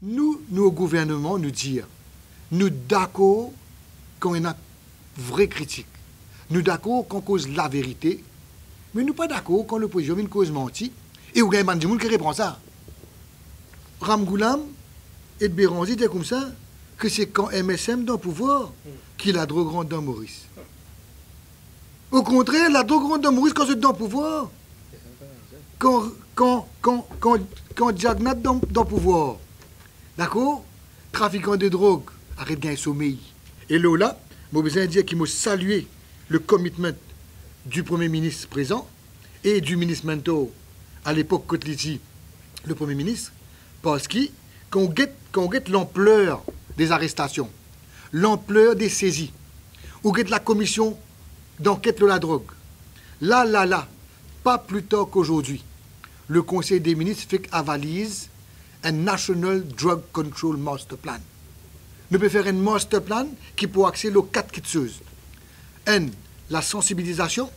Nous au gouvernement, nous dire, nous d'accord quand il y a vraie critique. Nous d'accord quand on cause la vérité, mais nous pas d'accord quand l'opposition vient cause menti. Et vous avez des gens qui répondent ça. Ramgoulam et Béranger disent comme ça que c'est quand MSM dans le pouvoir qu'il a trop grande dans Maurice. Au contraire, la trop grande dans Maurice quand c'est dans le pouvoir. Quand Diagnat dans le pouvoir. D'accord? Trafiquant de drogue, arrête de gagner sommeil. Et là, je besoin de dire qu'il m'a salué le commitment du Premier ministre présent et du ministre mentor à l'époque Kotliti, le Premier ministre, parce que quand on guette l'ampleur des arrestations, l'ampleur des saisies, on guette la commission d'enquête de la drogue, là, pas plus tard qu'aujourd'hui, le Conseil des ministres fait avalise un National Drug Control Master Plan. Nous pouvons faire un master plan qui peut accéder aux 4 choses. Un, la sensibilisation.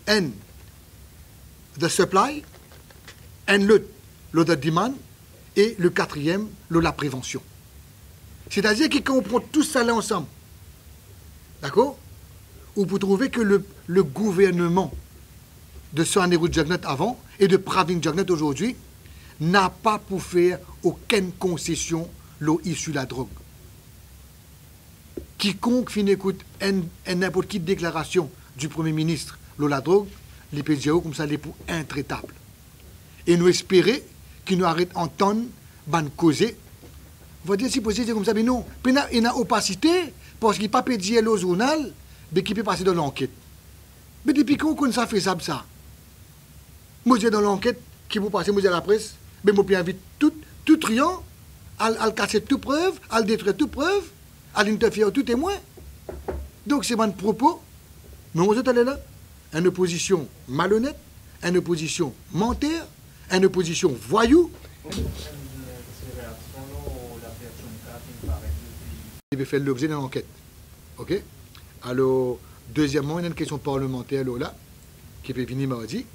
Un, the supply. Un, le demand. Et le 4e, la prévention. C'est-à-dire que quand on prend tout ça là ensemble, d'accord, on peut trouver que le gouvernement de Sohaneru Jagnat avant et de Pravin Jagnat aujourd'hui n'a pas pour faire aucune concession issue de la drogue. Quiconque finit écoute n'importe quelle déclaration du Premier ministre la drogue, les PGO comme ça les pour intraitables. Et nous espérons qu'ils nous arrêtent d'entendre ban causer. On va dire si possible comme ça, mais non. Il y a une opacité parce qu'il n'y a pas de dire au journal, mais qui peut passer dans l'enquête. Mais depuis quand on ça fait ça? Moi je dis dans l'enquête qui vous passer, moi je dis à la presse, mais moi j'invite tout triant à casser toute preuve, à détruire toute preuve, à l'interférer tout témoin. Donc c'est mon propos. Mais vous êtes allé là. Une opposition malhonnête, une opposition menteur, une opposition voyou. Il va faire l'objet d'une enquête. OK? Alors, deuxièmement, il y a une question parlementaire là, qui peut venir mardi.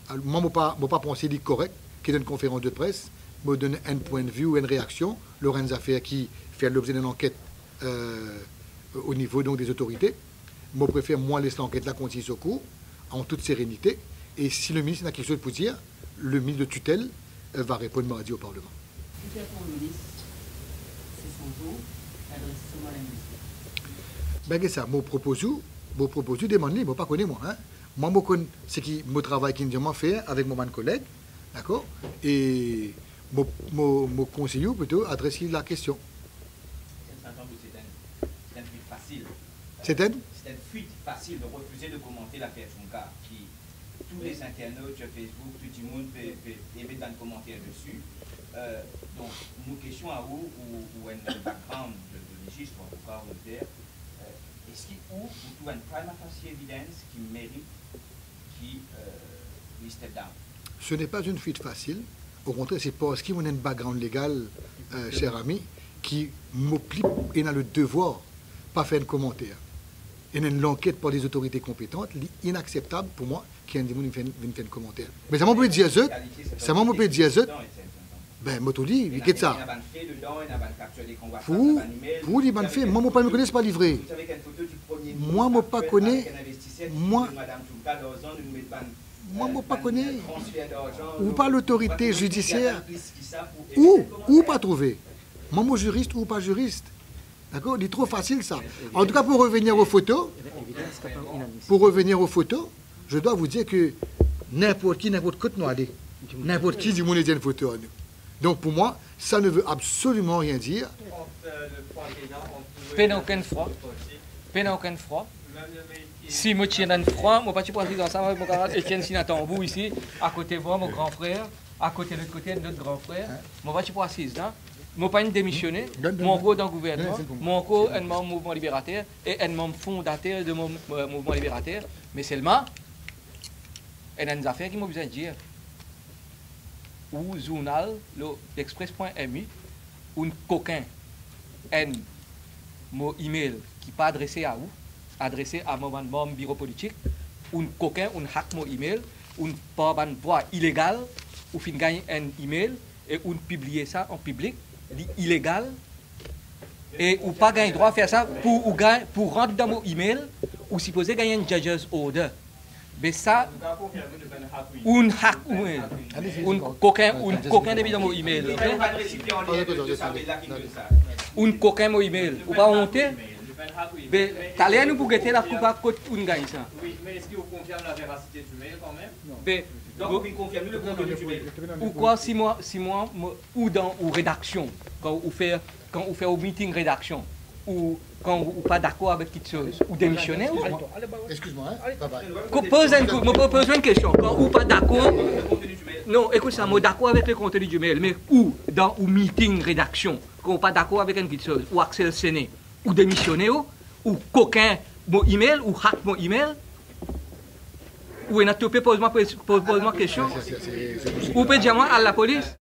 Alors, moi, je ne pas penser qu'il est correct, qu'il y ait une conférence de presse, me donne un point de vue ou une réaction. Laurent Affaires qui fait l'objet d'une enquête au niveau donc, des autorités. Moi, je préfère, laisser l'enquête là continuer au cours, en toute sérénité. Et si le ministre n'a quelque chose pour dire, le ministre de tutelle va répondre mardi au Parlement. C'est son jour, adressez-moi à la ministre. Ben, ça, je propose, demande-lui, je ne pas connais moi. Hein. Moi, je connais ce qui me travail qui me fait avec mon collègue, d'accord? Et je conseille plutôt adresser la question. C'est une fuite facile. C'est une fuite facile de refuser de commenter l'affaire Sonka. Tous les internautes sur Facebook, tout le monde peut émettre un commentaire dessus. Donc, une question à vous, ou un background de légiste, ou avocat, ou de est-ce qu'il ou vous trouvez une prima facie évidence qui mérite qui step down? Ce n'est pas une fuite facile. Au contraire, c'est parce qu'il y a un background légal, cher ami, qui m'oblige et a le devoir de ne pas faire un commentaire. Il y a une enquête par des autorités compétentes, inacceptable pour moi qu'il y ait des gens qui viennent faire un commentaire. Mais ça m'a pas dit à eux. Ça m'a pas dit à eux. Ben, moi, tout dit, il y a ça. Pour les fait, moi, je ne connais pas livré. Moi, je ne pas connais. Moi, je ne pas connais. Ou pas l'autorité judiciaire. Ou pas trouver. Moi, je suis juriste ou pas juriste. D'accord? Il est trop facile, ça. En tout cas, pour revenir aux photos, je dois vous dire que n'importe qui nous aller. N'importe qui du monde est une photo à nous. Donc, pour moi, ça ne veut absolument rien dire. Peine aucun froid. Si je tiens un froid, je ne vais pas dans ça, mon camarade Etienne Sinatambo ici, à côté de moi, mon grand frère, à côté de l'autre côté, notre grand frère. Je ne vais pas assise là. Je ne vais pas démissionner. Je suis dans le gouvernement. Je suis un membre du mouvement libérateur et un membre fondateur du mouvement libérateur. Mais seulement, il y a des affaires qui m'ont besoin de dire. Ou journal, l'Express.mi, un coquin, un email qui n'est pas adressé à vous, adressé à mon bureau politique, un coquin, un hack mon email, un pas voie illégale, ou fin gagner un email et on publier ça en public, illégal et ou pas gagner droit à faire ça pour rentrer dans mon email ou supposé gagner un judge's order. Mais ça, un hack coquin depuis dans mon email. Un coquin mon email. Ou pas honter? Mais t'allais nous pour guetter la coupe à côté un gagne ça. Oui, mais est-ce que vous confirmez la véracité du mail quand même? Mais Donc, vous confirmez le contenu du mail. ou quoi si moi ou dans ou rédaction quand vous faites au meeting rédaction ou quand vous pas d'accord avec quelque chose ou démissionner ou Excuse-moi, hein? Bye-bye. pose une question quand vous pas d'accord non écoute ça moi d'accord avec le contenu du mail mais ou dans ou meeting rédaction quand vous pas d'accord avec une quelque chose ou accélérer ou démissionner ou coquin mon email ou hack mon email ou une atopé pose-moi question ou peut dire moi à la police.